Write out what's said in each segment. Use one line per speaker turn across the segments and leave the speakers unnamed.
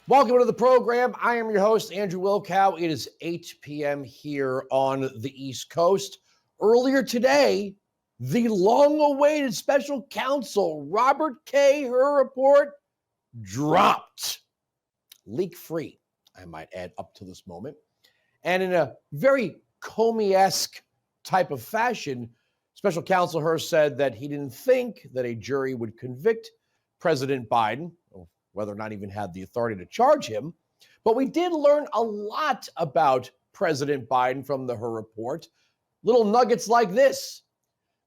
Welcome to the program. I am your host, Andrew Wilkow. It is 8 p.m. here on the East Coast. Earlier today, the long-awaited special counsel, Robert K. Hur report, dropped. Leak-free, I might add, up to this moment. And in a very Comey-esque type of fashion, special counsel Hur said that he didn't think that a jury would convict President Biden, whether or not even had the authority to charge him. But we did learn a lot about President Biden from the Hur report. Little nuggets like this.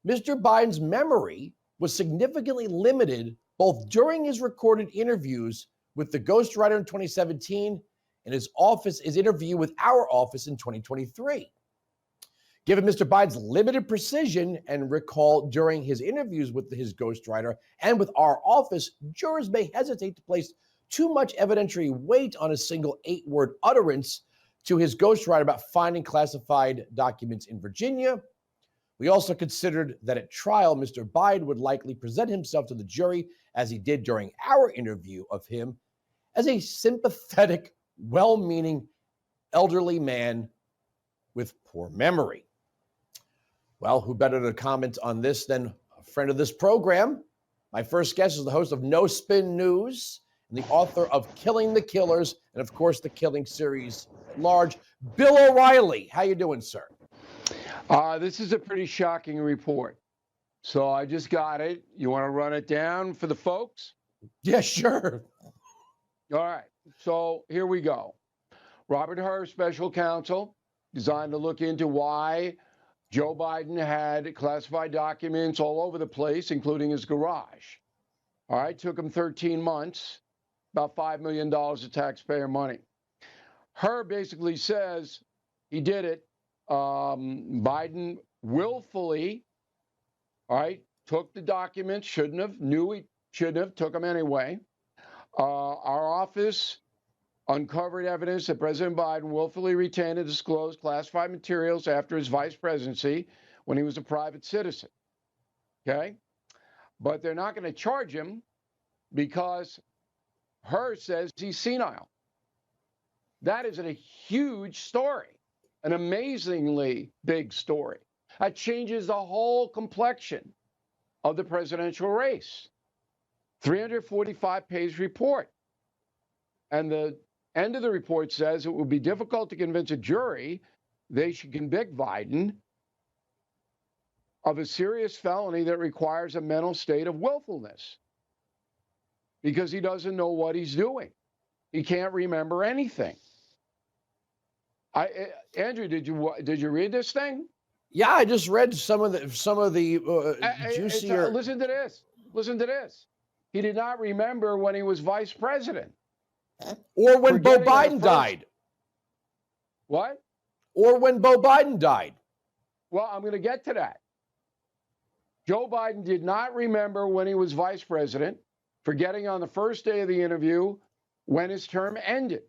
Mr. Biden's memory was significantly limited both during his recorded interviews with the ghostwriter in 2017 and his interview with our office in 2023. Given Mr. Biden's limited precision and recall during his interviews with his ghostwriter and with our office, jurors may hesitate to place too much evidentiary weight on a single 8-word utterance to his ghostwriter about finding classified documents in Virginia. We also considered that at trial, Mr. Biden would likely present himself to the jury, as he did during our interview of him, as a sympathetic, well-meaning, elderly man with poor memory. Well, who better to comment on this than a friend of this program? My first guest is the host of No Spin News and the author of Killing the Killers and, of course, the Killing series at large, Bill O'Reilly. How you doing, sir?
This is a pretty shocking report. So I just got it. You want to run it down for the folks?
Yeah, sure.
All right. So here we go. Robert Hur, special counsel, designed to look into why Joe Biden had classified documents all over the place, including his garage. All right, took him 13 months, about $5 million of taxpayer money. Hur basically says he did it. Biden willfully, all right, took the documents, shouldn't have, knew he shouldn't have, took them anyway. Our office uncovered evidence that President Biden willfully retained and disclosed classified materials after his vice presidency when he was a private citizen. Okay? But they're not going to charge him because Hur says he's senile. That is a huge story, an amazingly big story. That changes the whole complexion of the presidential race. 345-page report. And the end of the report says it would be difficult to convince a jury they should convict Biden of a serious felony that requires a mental state of willfulness because he doesn't know what he's doing. He can't remember anything. Andrew, did you read this thing?
Yeah, I just read some of the juicier.
Listen to this. Listen to this. He did not remember when he was vice president.
Or when Beau Biden died.
What?
Or when Beau Biden died.
Well, I'm going to get to that. Joe Biden did not remember when he was vice president, forgetting on the first day of the interview when his term ended.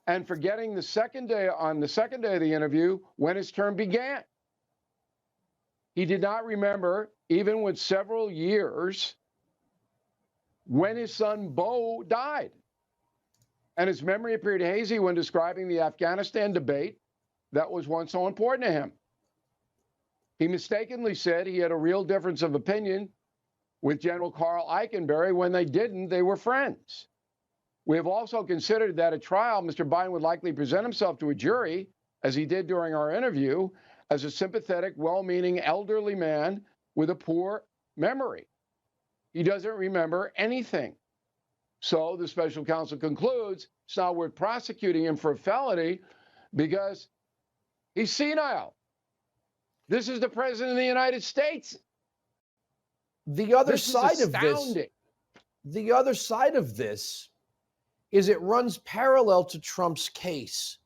And forgetting on the second day of the interview when his term began. He did not remember, even with several years, when his son Beau died. And his memory appeared hazy when describing the Afghanistan debate that was once so important to him. He mistakenly said he had a real difference of opinion with General Carl Eikenberry. When they didn't, they were friends. We have also considered that at trial, Mr. Biden would likely present himself to a jury, as he did during our interview, as a sympathetic, well-meaning elderly man with a poor memory. He doesn't remember anything. So the special counsel concludes it's not worth prosecuting him for a felony because he's senile. This is the president of the United States.
The other side of this is it runs parallel to Trump's case.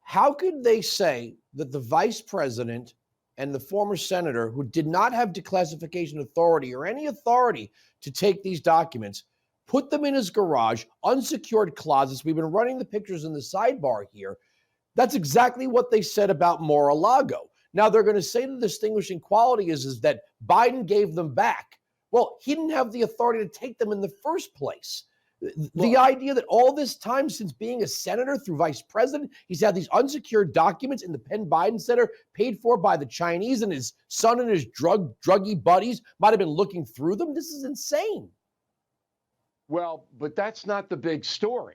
How could they say that the vice president and the former senator who did not have declassification authority or any authority to take these documents, put them in his garage, unsecured closets? We've been running the pictures in the sidebar here. That's exactly what they said about Mar-a-Lago. Now they're going to say the distinguishing quality is that Biden gave them back. Well, he didn't have the authority to take them in the first place. The idea that all this time since being a senator through vice president, he's had these unsecured documents in the Penn Biden Center paid for by the Chinese, and his son and his druggy buddies might have been looking through them. This is insane.
Well, but that's not the big story.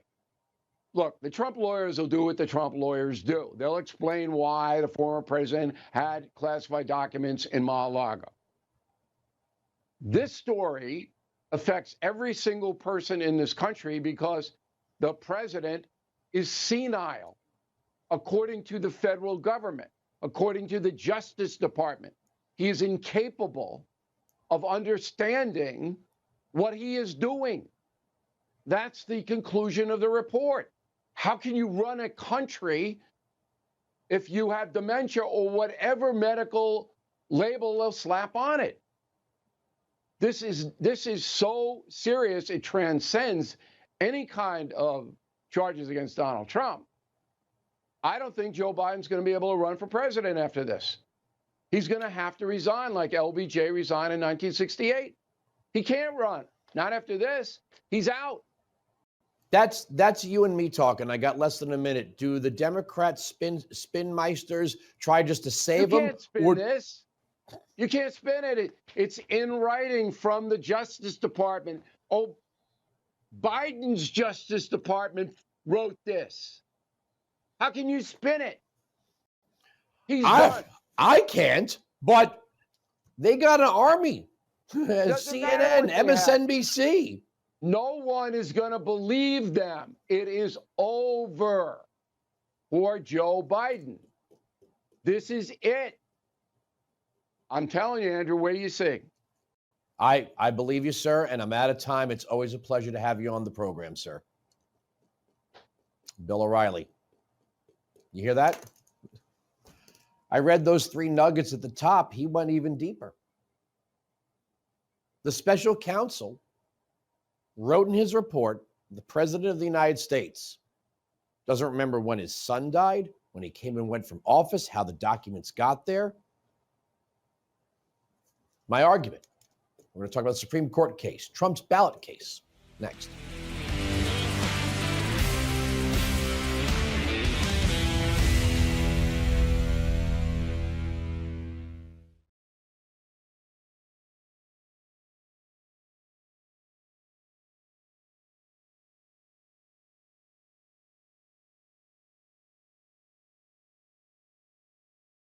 Look, the Trump lawyers will do what the Trump lawyers do. They'll explain why the former president had classified documents in Mar-a-Lago. This story affects every single person in this country because the president is senile, according to the federal government, according to the Justice Department. He is incapable of understanding what he is doing. That's the conclusion of the report. How can you run a country if you have dementia or whatever medical label they'll slap on it? This is so serious, it transcends any kind of charges against Donald Trump. I don't think Joe Biden's going to be able to run for president after this. He's going to have to resign like LBJ resigned in 1968. He can't run. Not after this. He's out.
That's you and me talking. I got less than a minute. Do the Democrats spinmeisters try just to save
You
them?
can't spin this. You can't spin it. It's in writing from the Justice Department. Oh, Biden's Justice Department wrote this. How can you spin it? He's done.
I can't, but they got an army.
Doesn't matter
CNN,
what they have.
MSNBC.
No one is going to believe them. It is over for Joe Biden. This is it. I'm telling you, Andrew, what do you see?
I believe you, sir, and I'm out of time. It's always a pleasure to have you on the program, sir. Bill O'Reilly. You hear that? I read those 3 nuggets at the top. He went even deeper. The special counsel wrote in his report, the president of the United States doesn't remember when his son died, when he came and went from office, how the documents got there. My argument, we're going to talk about the Supreme Court case, Trump's ballot case, next.